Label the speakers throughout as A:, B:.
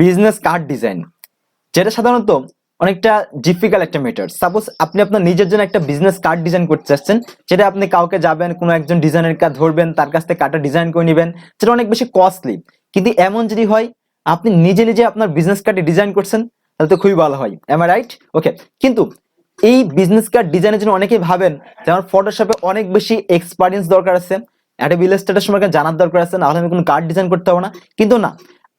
A: Business card design, যেটা সাধারণত অনেকটা ডিফিকাল্ট একটা মেথড। সাপোজ আপনি আপনার নিজের জন্য একটা বিজনেস কার্ড ডিজাইন করতে চাচ্ছেন, যেটা আপনি কাউকে যাবেন, কোনো একজন ডিজাইনের কাজ ধরবেন, তার কাছ থেকে কার্ডটা ডিজাইন করে নেবেন, যেটা অনেক বেশি কস্টলি। কিন্তু এমন যদি হয় আপনি নিজে নিজে আপনার বিজনেস কার্ডে ডিজাইন করছেন, তাহলে তো খুবই ভালো হয়। Am I right? ওকে। কিন্তু এই বিজনেস কার্ড ডিজাইনের জন্য অনেকেই ভাবেন যে আমার ফটোশপে অনেক বেশি এক্সপিরিয়েন্স দরকার আছে, একটা ইলাস্ট্রেটর সম্পর্কে জানার দরকার আছে, নাহলে আমি কোনো কার্ড ডিজাইন করতে পারবো না। কিন্তু না,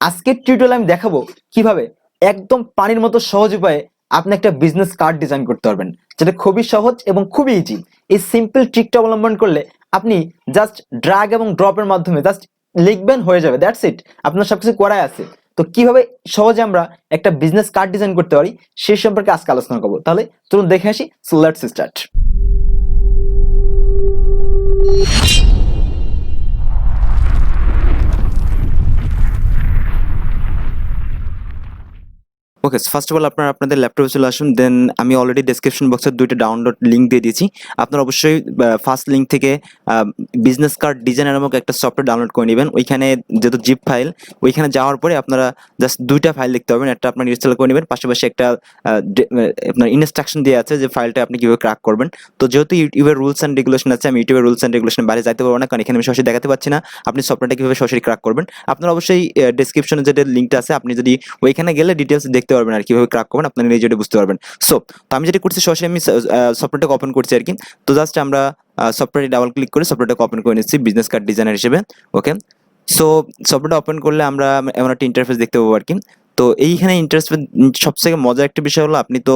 A: আজকের টিউটোরিয়ালে আমি দেখাবো কিভাবে একদম পানির মতো সহজ উপায়ে আপনি একটা বিজনেস কার্ড ডিজাইন করতে পারবেন, যেটা খুবই সহজ এবং খুবই ইজি। এই সিম্পল ট্রিকটা অবলম্বন করলে আপনি জাস্ট ড্র্যাগ এবং ড্রপের মাধ্যমে জাস্ট লিখবেন, হয়ে যাবে, দ্যাটস ইট। আপনার সবকিছু করাই আছে। তো কিভাবে সহজে আমরা একটা বিজনেস কার্ড ডিজাইন করতে পারি সেই সম্পর্কে আজকে আলোচনা করবো। তাহলে চলুন দেখে আসি। So let's start. Okay, first of all আপনাদের ল্যাপটপে চলে আসুন। দেন আমি অলরেডি ডেসক্রিপশন বক্সে দুইটা ডাউনলোড লিঙ্ক দিয়ে দিয়েছি। আপনারা অবশ্যই ফার্স্ট লিঙ্ক থেকে বিজনেস কার্ড ডিজাইনার নামক একটা সফটওয়্যার ডাউনলোড করে নেবেন। ওইখানে যেহেতু জিপ ফাইল, ওইখানে যাওয়ার পরে আপনারা জাস্ট দুইটা ফাইল লিখতে পারবেন। একটা আপনার ইনস্টল করে নেবেন, পাশাপাশি একটা আপনার ইনস্ট্রাকশন দেওয়া আছে যে ফাইলটা আপনি কীভাবে ক্র্যাক করবেন। তো যেহেতু ইউটিউবের রুলস অ্যান্ড রেগুলেশন আছে, আমি ইউটিউবের রুলস অ্যান্ড রেগুলেশন বাইরে যাইতে পারবো না, কারণ এখানে আমি সরাসরি দেখাতে পাচ্ছি না আপনি সফটওয়্যারটা কীভাবে সরাসরি ক্র্যাক করবেন। আপনারা অবশ্যই ডেসক্রিপশনে যেটা লিঙ্কটা আছে, আপনি যদি ওইখানে গেলে ডিটেলস দেখতে পারবেন আর কিভাবে ক্র্যাক করবেন, আপনারা নিজে বুঝতে পারবেন। সো তো আমি যেটা করছি, সরাসরি আমি সফটওয়্যারটাকে ওপেন করছি আর কি। তো জাস্ট আমরা সফটওয়্যারে ডাবল ক্লিক করে সফটওয়্যারটাকে ওপেন করে নিচ্ছি বিজনেস কার্ড ডিজাইনার হিসেবে। ওকে, সো সফটওয়্যারটা ওপেন করলে আমরা এমন একটা ইন্টারফেস দেখতে পাবো আর কি। তো এইখানে ইন্টারফেস সবথেকে মজার একটা বিষয় হলো, আপনি তো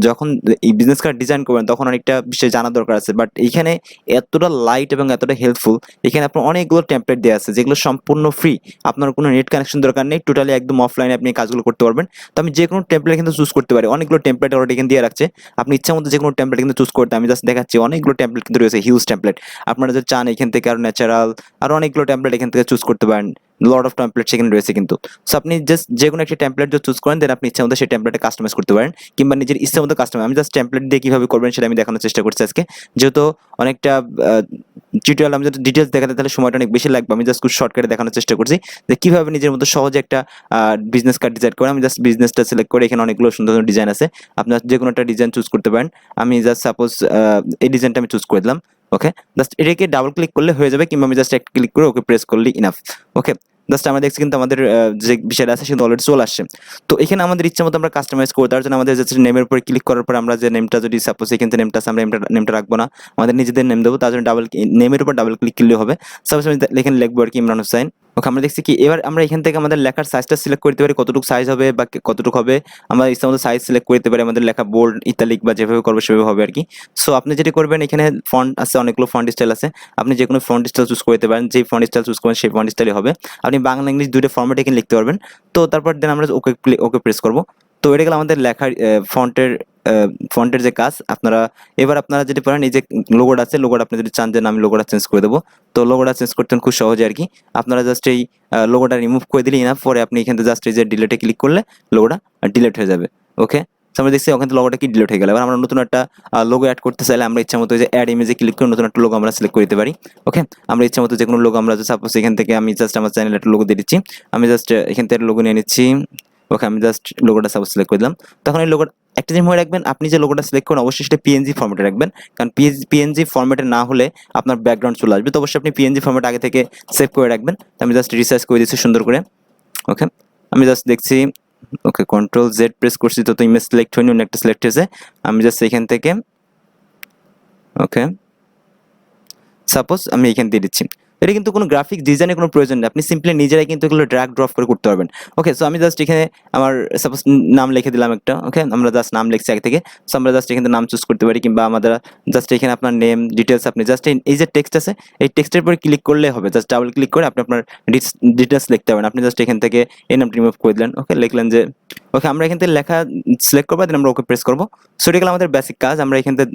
A: যখন এই বিজনেস কার্ড ডিজাইন করবেন তখন অনেকটা বিষয় জানার দরকার আছে, বাট এইখানে এতটা লাইট এবং এতটা হেল্পফুল। এখানে আপনার অনেকগুলো টেমপ্লেট দেওয়া আছে যেগুলো সম্পূর্ণ ফ্রি। আপনার কোনো নেট কানেকশন দরকার নেই, টোটালি একদম অফলাইনে আপনি কাজগুলো করতে পারবেন। তো আমি যে কোনো টেমপ্লেট কিন্তু চুজ করতে পারি, অনেকগুলো টেমপ্লেট অলরেডি এখানে দিয়ে রাখছে। আপনি ইচ্ছা মতো যে কোনো টেমপ্লেট কিন্তু চুজ করতে, আমি জাস্ট দেখাচ্ছি, অনেকগুলো টেমপ্লেট কিন্তু রয়েছে, হিউজ টেমপ্লেট। আপনারা যদি চান এখান থেকে আরো ন্যাচারাল আর অনেকগুলো টেমপ্লেট এখান থেকে চুজ করতে পারেন, লট অফ টেমপ্লেট সেখানে রয়েছে কিন্তু। সো আপনি জাস্ট যে কোনো একটা টেমপ্লেট যদি চুজ করেন, দেন আপনি ইচ্ছা মতো সেই টেমপ্লেটে কাস্টমাইজ করতে পারেন, কিংবা নিজের ইচ্ছা মতো কাস্টমাইজ। আমি জাস্ট টেমপ্লেট দিয়ে কিভাবে করবেন সেটা আমি দেখানোর চেষ্টা করছি আজকে। যেহেতু অনেকটা টিউটোরিয়াল আমি যদি ডিটেলস দেখাতে তাহলে সময়টা অনেক বেশি লাগবে, আমি জাস্ট খুব শর্টকাটে দেখানোর চেষ্টা করছি যে কিভাবে নিজের মতো সহজে একটা বিজনেস কার্ড ডিজাইন করে। আমি জাস্ট বিজনেসটা সিলেক্ট করে, এখানে অনেকগুলো সুন্দর সুন্দর ডিজাইন আছে, আপনার যে কোনো একটা ডিজাইন চুজ করতে পারেন। আমি জাস্ট সাপোজ এই ডিজাইনটা আমি চুজ করে দিলাম। ওকে, জাস্ট এটাকে ডাবল ক্লিক করলে হয়ে যাবে, কিংবা আমি জাস্ট একটা ক্লিক করে ওকে প্রেস করলে ইনাফ। ওকে, জাস্ট আমরা দেখছি কিন্তু আমাদের যে বিষয়টা আছে সেটা অলরেডি চলে আসছে। তো এখানে আমাদের ইচ্ছা মতো আমরা কাস্টমাইজ করবো, তার জন্য আমাদের জাস্ট নেমের উপরে ক্লিক করার পর আমরা যে নেমটা, যদি সাপোজ এখান থেকে নেমটা আছে, আমরা নেমটা রাখবো না, আমাদের নিজেদের নেম দেবো। তার জন্য নেমের উপর ডাবল ক্লিক করলে হবে। সাপোজ আমি এখানে লিখবো আর কি ইমরান হোসেন। ওকে, আমরা দেখছি কি এবার আমরা এখান থেকে আমাদের লেখার সাইজটা সিলেক্ট করতে পারি, কতটুকু সাইজ হবে বা কতটুকু হবে। আমরা ইচ্ছা মতো সাইজ সিলেক্ট করতে পারি, আমাদের লেখা বোল্ড, ইতালিক বা যেভাবে করবো সেভাবে হবে আর কি। সো আপনি যেটা করবেন, এখানে ফন্ট আছে, অনেকগুলো ফন্ট স্টাইল আছে, আপনি যে কোনো ফন্ট স্টাইল চুজ করতে পারেন, যে ফন্ট স্টাইল চুজ করবেন সেই ফন্ট স্টাইলই হবে। আপনি বাংলা ইংলিশ দুইটা ফর্মেট এখানে লিখতে পারবেন। তো তারপর দেন আমরা ওকে প্রেস করবো। তো এটা গেলে আমাদের লেখার ফন্টের যে কাজ। এবার আপনারা যেটা পারেন, এই যে লোগোটা আছে, লোগোটা আপনি যদি চান যে আমি লোগোটা চেঞ্জ করে দেবো, তো লোগোটা চেঞ্জ করতেন খুব সহজে আর কি। আপনারা জাস্ট এই লোগোটা রিমুভ করে দিলে ইনাফ, পরে আপনি এখান থেকে জাস্ট এই যে ডিলেটে ক্লিক করলে লোগোটা ডিলেট হয়ে যাবে। ওকে, আমরা দেখছি ওখান থেকে লোগোটা কি ডিলিট হয়ে গেল। এবার আমরা নতুন একটা লোগো অ্যাড করতে চাইলে আমরা ইচ্ছা মতো যে অ্যাড ইমেজে ক্লিক করে নতুন একটা লোগো আমরা সিলেক্ট করতে পারি। ওকে, আমরা ইচ্ছা মতো যে কোনো লোগো, আমরা সাপোজ এখান থেকে আমি জাস্ট আমার চ্যানেলে একটা লোগো দিয়ে দিচ্ছি, আমি জাস্ট এখান থেকে লোগো নিয়ে নিচ্ছি। ওকে, আমি জাস্ট লোগোটা সাপোজ সিলেক্ট করে দিলাম। তখন এই লোগোটা একটা জিনিস মনে রাখবেন, আপনি যে লোগোটা সিলেক্ট করেন অবশ্যই সেটা পিএনজি ফরম্যাটে রাখবেন, কারণ পিএনজি ফরম্যাটে না হলে আপনার ব্যাকগ্রাউন্ড চলে আসবে। তো অবশ্যই আপনি পিএনজি ফরম্যাট আগে থেকে সেভ করে রাখবেন। তো আমি জাস্ট রিসার্চ করে দিচ্ছি সুন্দর করে। ওকে, আমি জাস্ট দেখছি, ওকে কন্ট্রোল জেড প্রেস করছি, তো ইমেজ সিলেক্ট হয়নি, অন্য একটা সিলেক্ট হয়েছে। আমি জাস্ট এখান থেকে ওকে সাপোজ আমি এখান দিয়ে দিচ্ছি। এটা কিন্তু কোনো গ্রাফিক ডিজাইনের কোনো প্রয়োজন নেই, আপনি সিম্পলি নিজেরাই কিন্তু এগুলো ড্র্যাগ ড্রপ করে করতে পারবেন। ওকে, সো আমি জাস্ট এখানে আমার সাপোজ নাম লিখে দিলাম একটা। ওকে, আমরা জাস্ট নাম লিখছি আগে থেকে। সো আমরা জাস্ট এখানে নাম চুজ করতে পারি, কিংবা আমাদের জাস্ট এখানে আপনার নেম ডিটেলস, আপনি জাস্ট এই যে টেক্সট আছে এই টেক্সটের উপরে ক্লিক করলে হবে, জাস্ট ডাবল ক্লিক করে আপনি আপনার ডিটেলস লিখতে পারেন। আপনি জাস্ট এখান থেকে এই নামটা রিমুভ করে দিলেন। ওকে, লিখলেন যে ওকে, আমরা এখান থেকে লেখা সিলেক্ট করবো, দেন আমরা ওকে প্রেস করবো। সো এটা গেল আমাদের বেসিক কাজ। আমরা এখান থেকে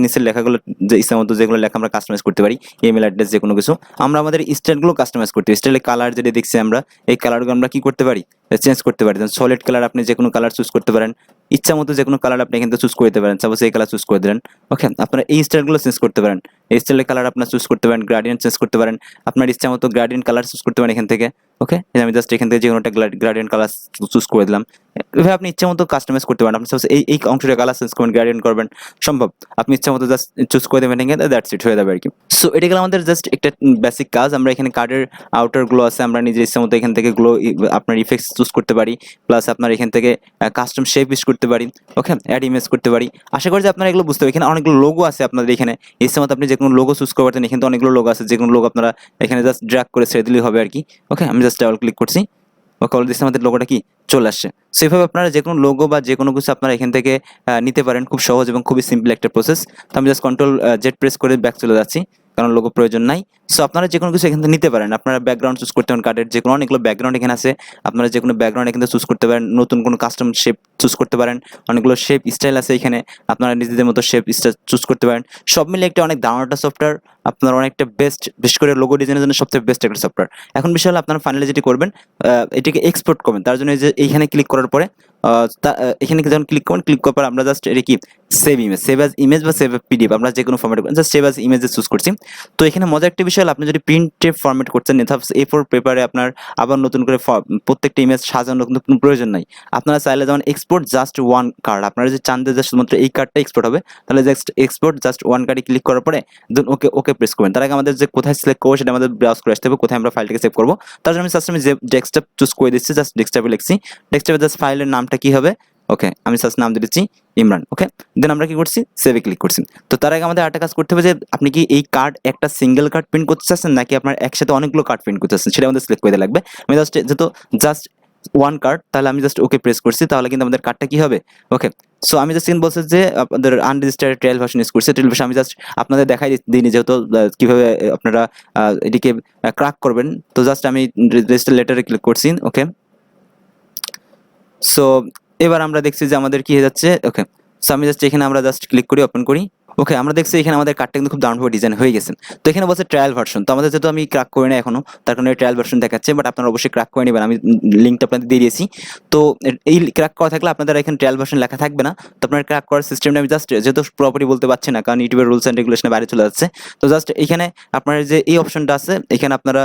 A: নিচের লেখাগুলো যে ইচ্ছা মতো যেগুলো লেখা আমরা কাস্টমাইজ করতে পারি, ইমেল অ্যাড্রেস যে কোনো কিছু। আমরা আমাদের স্টাইলগুলো কাস্টমাইজ করতে পারি, স্টাইলের কালার যেটা দেখছি আমরা, এই কালারগুলো আমরা কি করতে পারি, চেঞ্জ করতে পারি। সলিড কালার আপনি যে কোনো কালার চুজ করতে পারেন, ইচ্ছা মতো যে কোনো কালার আপনি এখান থেকে চুজ করতে পারেন। সাপোজ এই কালার চুজ করে দিলেন। ওকে, আপনারা এই স্টাইলগুলো চেঞ্জ করতে পারেন, এই স্টাইলের কালার আপনার চুজ করতে পারেন, গ্রেডিয়েন্ট চেঞ্জ করতে পারেন, আপনার ইচ্ছা মতো গ্রেডিয়েন্ট কালার চুজ করতে পারেন এখান থেকে। ওকে, আমি জাস্ট এখান থেকে যে কোনো একটা গ্রেডিয়েন্ট কালার চুজ করে দিলাম। এভাবে আপনি ইচ্ছা মতো কাস্টমাইজ করতে পারেন। আপনি সাপোজ এই অংশটা কালার চেঞ্জ করবেন, গ্রেডিয়েন্ট করবেন, সম্ভব। আপনি ইচ্ছা মতো জাস্ট চুজ করে দেবেন, এখানে দ্যাটস ইট হয়ে যাবে আর কি। সো এটা গেল আমাদের জাস্ট একটা বেসিক কাজ। আমরা এখানে কার্ডের আউটার গ্লো আছে, আমরা নিজের ইচ্ছা মতো এখান থেকে গ্লো আপনার ইফেক্টস চুজ করতে পারি, প্লাস আপনার এখান থেকে কাস্টম শেপ ইউজ করতে পারি, ওকে, অ্যাড ইমেজ করতে পারি। আশা করি যে আপনারা এগুলো বুঝতে পারবেন। এখানে অনেকগুলো লোগো আছে আপনাদের, এখানে ইচ্ছা মতো আপনি যে কোনো লোগো চুজ করতে পারেন। এখানে তো অনেকগুলো লোগো আছে, যে কোনো লোগো আপনারা এখানে জাস্ট ড্র্যাগ করে ছেড়ে দিলেই হবে আর কি। ওকে, আমি জাস্ট ডাবল ক্লিক করছি, ওকে, অলরেডি আমাদের লোগোটা কি চলে আসছে। সো এইভাবে আপনারা যে কোনো লোগো বা যে কোনো কিছু আপনারা এখান থেকে নিতে পারেন, খুব সহজ এবং খুবই সিম্পল একটা প্রসেস। তো আমি জাস্ট কন্ট্রোল জেড প্রেস করে ব্যাক চলে যাচ্ছি, কারণ লোগো প্রয়োজন নাই। সো আপনারা যে কোনো কিছু এখান থেকে নিতে পারেন। আপনারা ব্যাকগ্রাউন্ড চুজ করতে পারেন, কার্ডের যে কোনো অনেকগুলো ব্যাকগ্রাউন্ড এখানে আছে, আপনারা যে কোনো ব্যাকগ্রাউন্ড এখান থেকে চুজ করতে পারেন, নতুন কোনো কাস্টম শেপ চুজ করতে পারেন, অনেকগুলো শেপ স্টাইল আছে এখানে, আপনারা নিজেদের মতো শেপ স্টাইল চুজ করতে পারেন। সব মিলে একটা অনেক দারুণ একটা সফটওয়্যার, আপনার অনেকটা বেস্ট, বিশেষ করে লোগো ডিজাইনের জন্য সবথেকে বেস্ট একটা সফটওয়্যার। এখন বিষয় হলো আপনারা ফাইনালি যেটি করবেন, এটিকে এক্সপোর্ট করবেন। তার জন্য এই যে এইখানে ক্লিক করার পরে এখানে যখন ক্লিক করবেন, ক্লিক করার পর আমরা জাস্ট এটা কি save image, save as image বা সেভ পিডিএফ, আমরা যে কোনো ফরম্যাট করবেন, জাস্ট সেভ অ্যাজ ইমেজে চুজ করছি। তো এখানে মজার একটা বিষয় হলো, আপনি যদি প্রিন্টে ফরম্যাট করছেন, A4 পেপারে আপনার আবার নতুন করে প্রত্যেকটা ইমেজ সাজানোর কিন্তু কোনো প্রয়োজন নাই। আপনারা চাইলে যেমন এক্সপোর্ট জাস্ট ওয়ান কার্ড, আপনারা যদি চান যে শুধুমাত্র এই কার্ডটা এক্সপোর্ট হবে, তাহলে জাস্ট এক্সপোর্ট জাস্ট ওয়ান কার্ডে ক্লিক করার পরে দেন ওকে ওকে প্রেস করবেন। তার আগে আমাদের যে কোথায় সিলেক্ট করবো সেটা আমাদের ব্রাউজ করে আসতে হবে, কোথায় আমরা ফাইলটাকে সেভ করবো। তার জন্য আমি জাস্ট যে ডেস্কটপ চুজ করে দিচ্ছি, জাস্ট ডেস্কটপে লিখছি, ডেস্কটপে জাস্ট ফাইলের নামটা কি হবে, ওকে, আমি জাস্ট নাম দিচ্ছি ইমরান। ওকে, দেন আমরা কি করছি, সেভে ক্লিক করছি। তো তার আগে আমাদের আরেকটা কাজ করতে হবে যে আপনি কি এই কার্ড একটা সিঙ্গেল কার্ড প্রিন্ট করতে চাচ্ছেন, নাকি আপনার একসাথে অনেকগুলো কার্ড প্রিন্ট করতে চাচ্ছেন, সেটা আমাদের সিলেক্ট করে দিতে লাগবে। আমি জাস্ট যেহেতু জাস্ট ওয়ান কার্ড, তাহলে আমি জাস্ট ওকে প্রেস করছি, তাহলে কিন্তু আমাদের কার্ডটা কি হবে, ওকে। সো আমি জাস্ট বলছি যে আপনাদের আনরেজিস্টার্ড ট্রায়াল ভার্সন ইউজ করছি, ট্রায়াল ভার্সন আমি জাস্ট আপনাদের দেখাই দিইনি, যেহেতু কিভাবে আপনারা এটিকে ক্র্যাক করবেন। তো জাস্ট আমি রেজিস্টার লেটারে ক্লিক করছি, ওকে। সো এবার আমরা দেখছি যে আমাদের কি হয়ে যাচ্ছে, ওকে। সো আমি জাস্ট এখানে আমরা জাস্ট ক্লিক করি, ওপেন করি, ওকে। আমরা দেখছি এখানে আমাদের কার্ডটা কিন্তু খুব দারুণভাবে ডিজাইন হয়ে গেছে। তো এখানে বলছে ট্রায়াল ভার্সন, তো আমাদের যেহেতু আমি ক্র্যাক করি না এখনো, তার কারণে ট্রায়াল ভার্সন দেখাচ্ছে, বাট আপনারা অবশ্যই ক্র্যাক করে নেবেন, আমি লিঙ্কটা আপনাদের দিয়ে দিয়েছি। তো এই ক্র্যাক করা থাকলে আপনাদের এখানে ট্রায়াল ভার্সন লেখা থাকবে না। তো আপনার ক্র্যাক করার সিস্টেমটা আমি জাস্ট যেহেতু প্রপার্টি বলতে পারছি না, কারণ ইউটিউবের রুলস অ্যান্ড রেগুলেশনে বাইরে চলে যাচ্ছে। তো জাস্ট এখানে আপনার যে এই অপশনটা আছে, এখানে আপনারা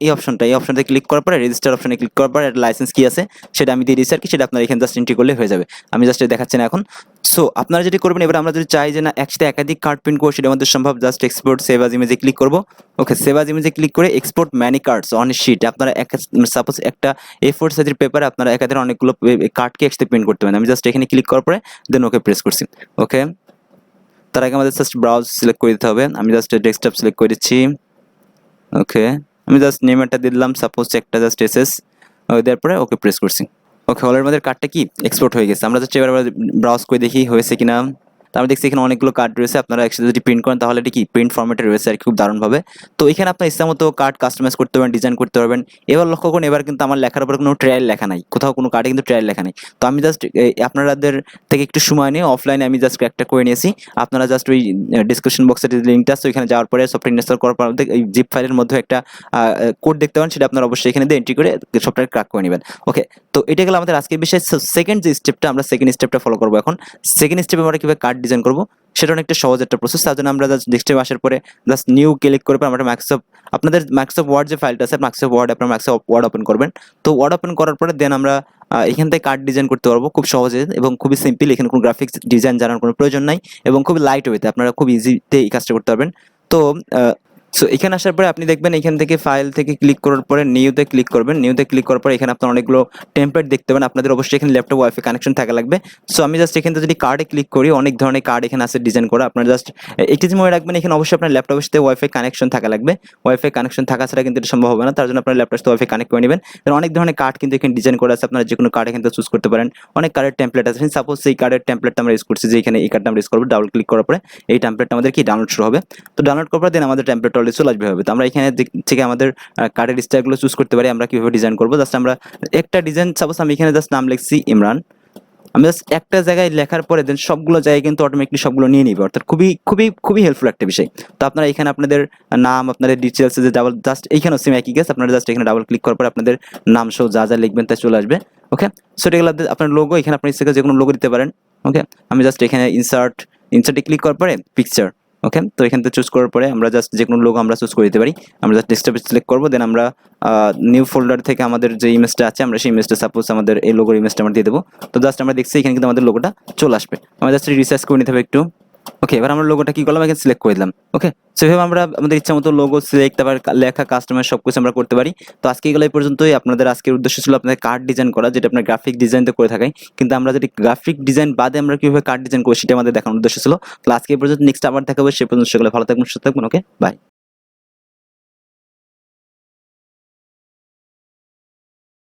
A: এই অপশনটা ক্লিক করার পরে রেজিস্টার অপশনে ক্লিক করার পরে লাইসেন্স কি আছে সেটা আমি দিয়ে দিয়েছি আর কি, সেটা আপনারা এখানে জাস্ট এন্ট্রি করলে হয়ে যাবে। আমি জাস্ট দেখাচ্ছি না এখন। সো আপনারা যেটি করবেন, এবার আমরা যদি চাই যে না একসাথে একাধিক কার্ড প্রিন্ট করবো, সেটা আমাদের সম্ভব। জাস্ট এক্সপোর্ট সেভ অ্যাজ ইমেজে ক্লিক করবো, ওকে। সেভ অ্যাজ ইমেজে ক্লিক করে export many cards on sheet, আপনারা সাপোজ একটা A4 সাইজের পেপারে আপনারা একাধিক অনেকগুলো কার্ডকে একসাথে প্রিন্ট করতে পারেন। আমি জাস্ট এখানে ক্লিক করার পরে দেন ওকে প্রেস করছি, ওকে। তার আগে আমাদের জাস্ট ব্রাউজ সিলেক্ট করে দিতে হবে, আমি জাস্ট ডেস্কটপ সিলেক্ট করে দিচ্ছি, ওকে। আমি জাস্ট নেম একটা দিলাম, সাপোজ একটা জাস্ট এসএস, দেওয়ার পরে ওকে প্রেস করছি, ওকে। অলরেডি আমাদের কার্ডটা কি এক্সপোর্ট হয়ে গেছে। আমরা জাস্ট এবার ব্রাউজ করে দেখি হয়েছে কিনা। তারপর দেখছি এখানে অনেকগুলো কার্ড রয়েছে, আপনারা একসাথে যদি প্রিন্ট করেন তাহলে এটি কি প্রিন্ট ফরম্যাটে রয়েছে আর খুব দারুণভাবে। তো এখানে আপনার ইচ্ছা মতো কার্ড কাস্টমাইজ করতে পারবেন, ডিজাইন করতে পারবেন। এবার লক্ষ্য করুন, এবার কিন্তু আমার লেখার উপর কোনো ট্রায়াল লেখা নাই, কোথাও কোনো কার্ডে কিন্তু ট্রায়াল লেখা নেই। তো আমি জাস্ট আপনাদের থেকে একটু সময় নিয়ে অফলাইনে আমি জাস্ট একটা করে নিয়েছি। আপনারা জাস্ট ওই ডিসক্রিপশন বক্সের লিঙ্কটা আছে, ওইখানে যাওয়ার পরে সফটওয়্যার ইনস্টল করার পর এই জিপ ফাইলের মধ্যে একটা কোড দেখতে পারেন, সেটা আপনারা অবশ্যই এখানে দিয়ে এন্ট্রি করে সফটওয়্যার ক্র্যাক করে নেবেন, ওকে। তো এটা গেল আমাদের আজকের বিষয়। সেকেন্ড যে স্টেপটা, আমরা সেকেন্ড স্টেপটা ফলো করবো এখন। সেকেন্ড স্টেপে আমরা কীভাবে কার্ড ডিজাইন করবো সেটা অনেকটা সহজ একটা প্রসেস। তার জন্য আমরা জাস্ট ডেস্কটপে আসার পরে জাস্ট নিউ ক্লিক করে আমরা আপনাদের মাইক্রোসফট ওয়ার্ড যে ফাইলটা আছে, মাইক্রোসফট ওয়ার্ড, আপনারা মাইক্রোসফট ওয়ার্ড ওপেন করবেন। তো ওয়ার্ড ওপেন করার পরে দেন আমরা এখান থেকে কার্ড ডিজাইন করতে পারবো খুব সহজে এবং খুবই সিম্পল। এখানে কোনো গ্রাফিক্স ডিজাইন জানার কোনো প্রয়োজন নাই এবং খুব লাইট ওয়েতে আপনারা খুব ইজিতে এই কাজটা করতে পারবেন। তো সো এখানে আসার পরে আপনি দেখবেন এখান থেকে ফাইল থেকে ক্লিক করার পরে নিউতে ক্লিক করবেন। নিউতে ক্লিক করার পরে এখানে আপনার অনেকগুলো টেমপ্লেট দেখতে পাবেন। আপনাদের অবশ্যই এখানে ল্যাপটপ ওয়াইফাই কানেকশন থাকা লাগবে। সো আমি জাস্ট এখান থেকে যদি কার্ডে ক্লিক করি, অনেক ধরনের কার্ড এখানে আছে ডিজাইন করা। আপনারা জাস্ট একটি যে মনে রাখবেন, এখানে অবশ্যই আপনার ল্যাপটপের সাথে ওয়াইফাই কানেকশন থাকা লাগবে। ওয়াইফাই কানেকশন থাকা ছাড়া কিন্তু এটা সম্ভব হবে না। তার জন্য আপনার ল্যাপটপের সাথে ওয়াইফাই কানেক্ট করে নেবেন। অনেক ধরনের কার্ড কিন্তু এখানে ডিজাইন করা আছে, আপনারা যে কোনো কার্ড এখান থেকে চুজ করতে পারেন। অনেক কার্ডের টেমপ্লেট আছে। সাপোজ সেই কার্ডের টেমপ্লেটটা আমরা ইউজ করছি, যে এখানে এই কার্ডটা আমরা ইউজ করবো। ডাবল ক্লিক করার পরে এই টেমপ্লেটটা আমাদের কি ডাউনলোড শুরু হবে। তো ডাউনলোড করার পর দেন আমাদের টেমপ্লেট অলরেডি চলে আসবে হবে। তো আমরা এখানে থেকে আমাদের কার্ডের স্টাইলগুলো চুজ করতে পারি, আমরা কিভাবে ডিজাইন করবো। জাস্ট আমরা একটা ডিজাইন, সাপোজ আমি এখানে জাস্ট নাম লিখছি ইমরান। আমি জাস্ট একটা জায়গায় লেখার পরে দেন সবগুলো জায়গায় কিন্তু অটোমেটিকলি সবগুলো নিয়ে নিবে, অর্থাৎ খুবই খুবই খুবই হেল্পফুল একটা বিষয়। তো আপনারা এখানে আপনাদের নাম, আপনাদের ডিটেলস যে ডাবল জাস্ট এইখানেও সেম একই কেস, আপনারা জাস্ট এখানে ডাবল ক্লিক করার পরে আপনাদের নাম সহ যা যা লিখবেন তা চলে আসবে, ওকে। সো এটা গেল আপনার লোগো। এখানে আপনি ইচ্ছে যে কোনো লোগো দিতে পারেন, ওকে। আমি জাস্ট এখানে ইনসার্টে ক্লিক করার পরে পিকচার, ওকে, তো এখান থেকে চুজ করার পরে আমরা জাস্ট যে কোনো লোগো আমরা চুজ করে দিতে পারি। আমরা জাস্ট ডেস্কটপে সিলেক্ট করবো, দেন আমরা নিউ ফোল্ডার থেকে আমাদের যে ইমেজটা আছে আমরা সেই ইমেজটা, সাপোজ আমাদের এই লোগোর ইমেজটা আমরা দিয়ে দেবো। তো জাস্ট আমরা দেখছি এখানে কিন্তু আমাদের লোগোটা চলে আসবে। আমরা জাস্ট রিসার্চ করে নিতে হবে একটু। ওকে, এবার আমরা লোগোটা কি করলাম, এখানে সিলেক্ট করে দিলাম। ওকে, সো এভাবে আমরা আমাদের ইচ্ছা মতো লোগো সিলেক্ট, তারপর লেখা, কাস্টমার সবকিছু আমরা করতে পারি। তো আজকে এগুলো এই পর্যন্তই। আপনাদের আজকের উদ্দেশ্য ছিল আপনাদের কার্ড ডিজাইন করা, যেটা আপনার গ্রাফিক ডিজাইন তো করে থাকেন, কিন্তু আমরা যদি গ্রাফিক ডিজাইন বাদে আমরা কিভাবে কার্ড ডিজাইন করি সেটা আমাদের দেখানোর উদ্দেশ্য ছিল। তো আজকে এই পর্যন্ত, নেক্সট আবার দেখাবো। সে পর্যন্ত সকলে ভালো থাকবেন, সুস্থ থাকবেন। ওকে, বাই।